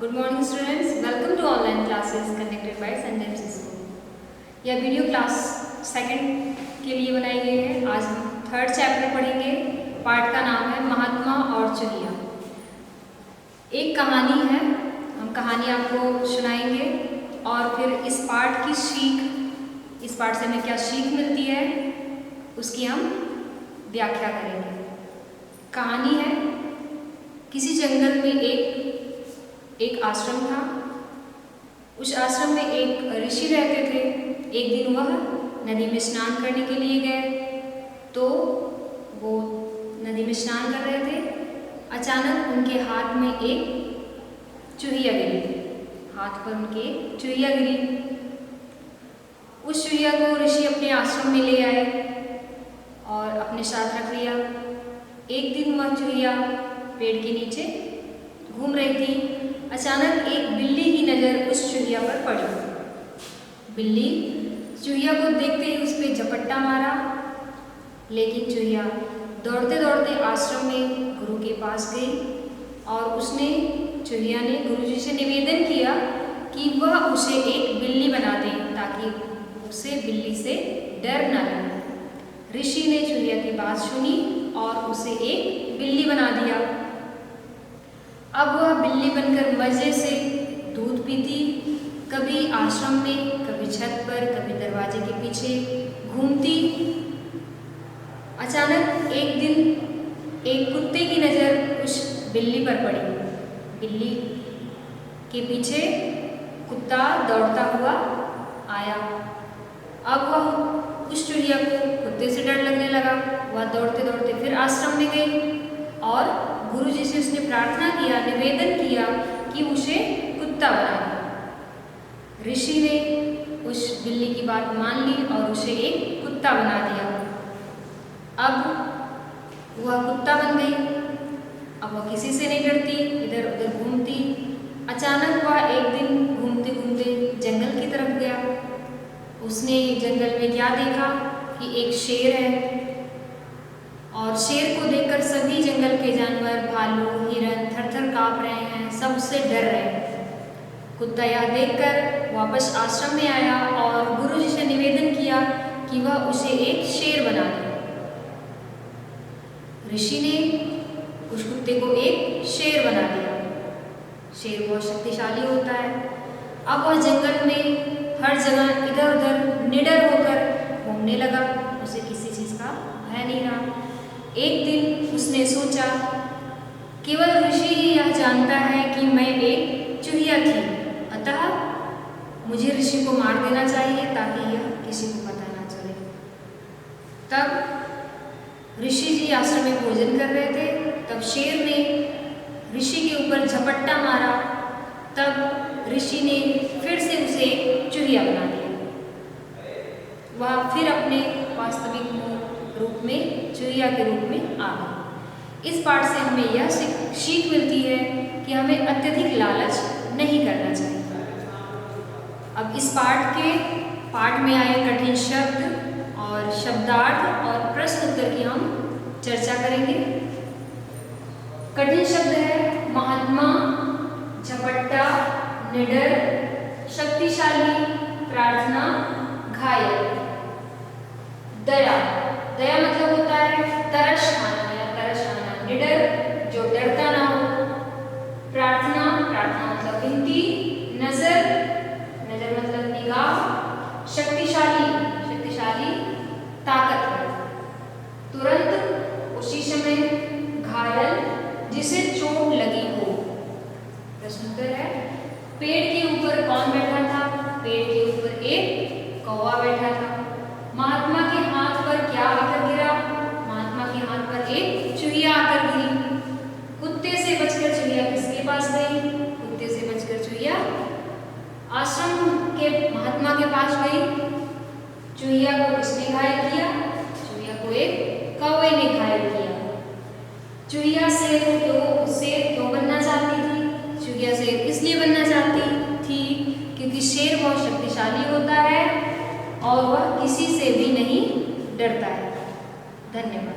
Good morning students, welcome to online classes conducted by Sanjay School. यह video class second के लिए बनाई गई है। आज हम थर्ड चैप्टर पढ़ेंगे। पाठ का नाम है महात्मा और चूहिया। एक कहानी है, हम कहानी आपको सुनाएंगे और फिर इस पाठ की सीख, इस पाठ से हमें क्या सीख मिलती है उसकी हम व्याख्या करेंगे। कहानी है, किसी जंगल में एक आश्रम था। उस आश्रम में एक ऋषि रहते थे। एक दिन वह नदी में स्नान करने के लिए गए, तो वो नदी में स्नान कर रहे थे। अचानक उनके हाथ में एक चूहिया गिरी, हाथ पर उनके चूहिया गिरी। उस चूहिया को ऋषि अपने आश्रम में ले आए और अपने साथ रख लिया। एक दिन वह चूहिया पेड़ के नीचे घूम रही थी। अचानक एक बिल्ली की नज़र उस चूहिया पर पड़ी। बिल्ली चूहिया को देखते ही उस पर झपट्टा मारा, लेकिन चूहिया दौड़ते दौड़ते आश्रम में गुरु के पास गई और चूहिया ने गुरुजी से निवेदन किया कि वह उसे एक बिल्ली बना दें ताकि उसे बिल्ली से डर न लगे। ऋषि ने चूहिया की बात सुनी और उसे एक बिल्ली बना दिया। अब वह बिल्ली बनकर मजे से दूध पीती, कभी आश्रम में, कभी छत पर, कभी दरवाजे के पीछे घूमती। अचानक एक दिन एक कुत्ते की नज़र उस बिल्ली पर पड़ी। बिल्ली के पीछे कुत्ता दौड़ता हुआ आया। अब वह उस चूहिया को कुत्ते से डर लगने लगा। वह दौड़ते दौड़ते फिर आश्रम में गई और गुरुजी से उसने प्रार्थना किया, निवेदन किया कि उसे कुत्ता बना दे। ऋषि ने उस बिल्ली की बात मान ली और उसे एक कुत्ता बना दिया। अब वह कुत्ता बन गई। अब वह किसी से नहीं डरती, इधर उधर घूमती। अचानक वह एक दिन घूमते घूमते जंगल की तरफ गया। उसने जंगल में क्या देखा कि एक शेर है और शेर को देखकर सभी जंगल के जानवर, भालू, हिरन थर-थर काँप रहे हैं, सब उससे डर रहे हैं। कुत्ता यह देखकर वापस आश्रम में आया और गुरुजी से निवेदन किया कि वह उसे एक शेर बना दे। ऋषि ने उस कुत्ते को एक शेर बना दिया। शेर बहुत शक्तिशाली होता है। अब वह जंगल में हर जगह इधर उधर निडर होकर घूमने लगा। उसे किसी चीज़ का भय नहीं रहा। एक दिन उसने सोचा, केवल ऋषि ही यह जानता है कि मैं एक चूहिया थी, अतः मुझे ऋषि को मार देना चाहिए ताकि यह किसी को पता ना चले। तब ऋषि जी आश्रम में भोजन कर रहे थे। तब शेर ने ऋषि के ऊपर झपट्टा मारा। तब ऋषि ने फिर से उसे एक चूहिया बना दिया। वह फिर अपने वास्तविक रूप में, चूहिया के रूप में आ गई। इस पाठ से हमें यह सीख मिलती है कि हमें अत्यधिक लालच नहीं करना चाहिए। अब इस पाठ में आए कठिन शब्द और शब्दार्थ और प्रश्न उत्तर की हम चर्चा करेंगे। कठिन शब्द है महात्मा, झपट्टा, निडर, शक्तिशाली, प्रार्थना, घायल। दया, दया मतलब होता है तरस खाना या तरस खाना। निडर, जो डरता ना हो। प्रार्थना, प्रार्थना मतलब विनती। नजर, नजर मतलब निगाह। शक्तिशाली, शक्तिशाली ताकतवर। तुरंत, उसी समय। घायल, जिसे चोट लगी हो। प्रश्न उत्तर है, पेड़ के ऊपर कौन बैठा था? पेड़ के ऊपर एक कौवा बैठा था। महात्मा के हाथ पर क्या आकर गिरा? महात्मा के हाथ पर एक चूहिया आकर गिरी। कुत्ते से बचकर चूहिया किसके पास गई? कुत्ते से बचकर चूहिया आश्रम के महात्मा के पास गई। चूहिया को किसने घायल किया? चूहिया को एक कौवे ने घायल किया। चूहिया शेर क्यों बनना चाहती थी? चूहिया शेर इसलिए बनना चाहती थी क्योंकि शेर बहुत शक्तिशाली होता है और वह किसी से भी नहीं डरता है। धन्यवाद।